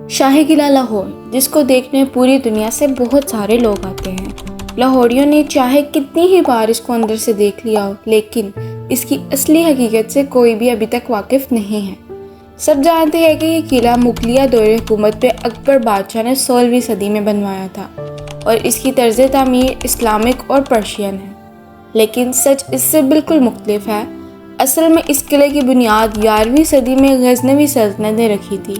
شاہی قلعہ لاہور، جس کو دیکھنے پوری دنیا سے بہت سارے لوگ آتے ہیں۔ لاہوریوں نے چاہے کتنی ہی بار اس کو اندر سے دیکھ لیا ہو، لیکن اس کی اصلی حقیقت سے کوئی بھی ابھی تک واقف نہیں ہے۔ سب جانتے ہیں کہ یہ قلعہ مغلیہ دور حکومت پہ اکبر بادشاہ نے 16ویں صدی میں بنوایا تھا اور اس کی طرز تعمیر اسلامک اور پرشین ہے، لیکن سچ اس سے بالکل مختلف ہے۔ اصل میں اس قلعے کی بنیاد 11ویں صدی میں غزنوی سلطنت نے رکھی تھی۔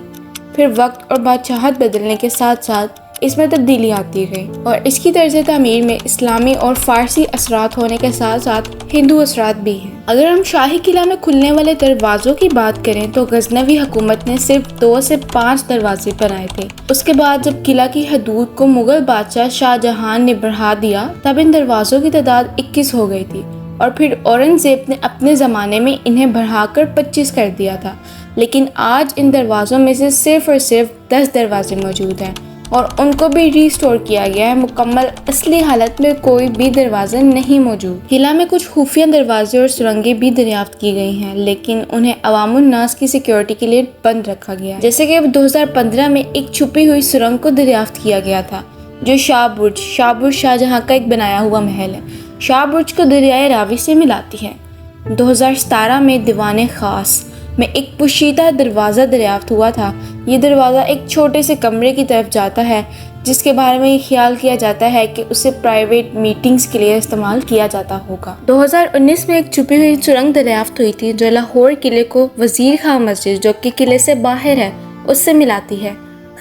پھر وقت اور بادشاہت بدلنے کے ساتھ ساتھ اس میں تبدیلی آتی گئی اور اس کی طرز تعمیر میں اسلامی اور فارسی اثرات ہونے کے ساتھ ساتھ ہندو اثرات بھی ہیں۔ اگر ہم شاہی قلعہ میں کھلنے والے دروازوں کی بات کریں تو غزنوی حکومت نے صرف 2 سے 5 دروازے بنائے تھے۔ اس کے بعد جب قلعہ کی حدود کو مغل بادشاہ شاہ جہان نے بڑھا دیا تب ان دروازوں کی تعداد 21 ہو گئی تھی اور پھر اورنگزیب نے اپنے زمانے میں انہیں بڑھا کر 25 کر دیا تھا، لیکن آج ان دروازوں میں سے صرف اور صرف 10 دروازے موجود ہیں اور ان کو بھی ریسٹور کیا گیا ہے۔ مکمل اصلی حالت میں کوئی بھی دروازے نہیں موجود۔ قلعہ میں کچھ خفیہ دروازے اور سرنگیں بھی دریافت کی گئی ہیں، لیکن انہیں عوام الناس کی سیکیورٹی کے لیے بند رکھا گیا ہے۔ جیسے کہ 2015 میں ایک چھپی ہوئی سرنگ کو دریافت کیا گیا تھا جو شاہ برج شاہ جہاں کا ایک بنایا ہوا محل ہے، شاہ برج کو دریائے راوی سے ملاتی ہے۔ 2017 میں دیوان خاص میں ایک پوشیدہ دروازہ دریافت ہوا تھا۔ یہ دروازہ ایک چھوٹے سے کمرے کی طرف جاتا ہے جس کے بارے میں یہ خیال کیا جاتا ہے کہ اسے پرائیویٹ میٹنگز کے لیے استعمال کیا جاتا ہوگا۔ 2019 میں ایک چھپی ہوئی سرنگ دریافت ہوئی تھی جو لاہور قلعے کو وزیر خان مسجد، جو کہ قلعے سے باہر ہے، اس سے ملاتی ہے۔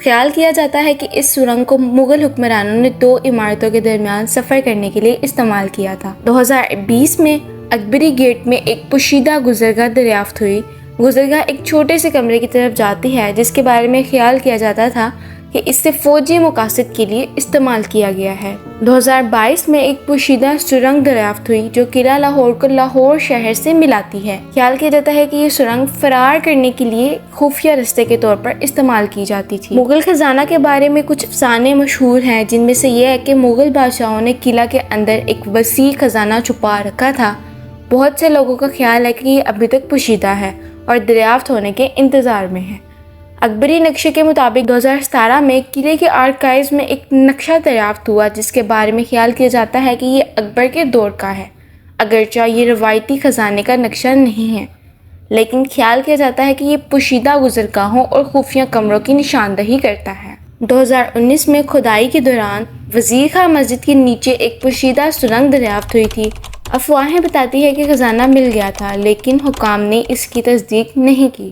خیال کیا جاتا ہے کہ اس سرنگ کو مغل حکمرانوں نے 2 عمارتوں کے درمیان سفر کرنے کے لیے استعمال کیا تھا۔ 2020 میں اکبری گیٹ میں ایک پوشیدہ گزرگاہ دریافت ہوئی۔ گزرگاہ ایک چھوٹے سے کمرے کی طرف جاتی ہے جس کے بارے میں خیال کیا جاتا تھا کہ اس سے فوجی مقاصد کے لیے استعمال کیا گیا ہے۔ 2022 میں ایک پوشیدہ سرنگ دریافت ہوئی جو قلعہ لاہور کو لاہور شہر سے ملاتی ہے۔ خیال کیا جاتا ہے کہ یہ سرنگ فرار کرنے کے لیے خفیہ رستے کے طور پر استعمال کی جاتی تھی۔ مغل خزانہ کے بارے میں کچھ افسانے مشہور ہیں، جن میں سے یہ ہے کہ مغل بادشاہوں نے قلعہ کے اندر ایک وسیع خزانہ چھپا رکھا تھا۔ بہت سے لوگوں کا خیال ہے کہ یہ ابھی تک پوشیدہ ہے اور دریافت ہونے کے انتظار میں ہے۔ اکبری نقشے کے مطابق 2017 میں قلعے کے آرکائیوز میں ایک نقشہ دریافت ہوا جس کے بارے میں خیال کیا جاتا ہے کہ یہ اکبر کے دور کا ہے، اگرچہ یہ روایتی خزانے کا نقشہ نہیں ہے، لیکن خیال کیا جاتا ہے کہ یہ پوشیدہ گزرگاہوں اور خفیہ کمروں کی نشاندہی کرتا ہے۔ 2019 میں کھدائی کے دوران وزیر خان مسجد کے نیچے ایک پوشیدہ سرنگ دریافت ہوئی تھی۔ افواہیں بتاتی ہیں کہ خزانہ مل گیا تھا، لیکن حکام نے اس کی تصدیق نہیں کی۔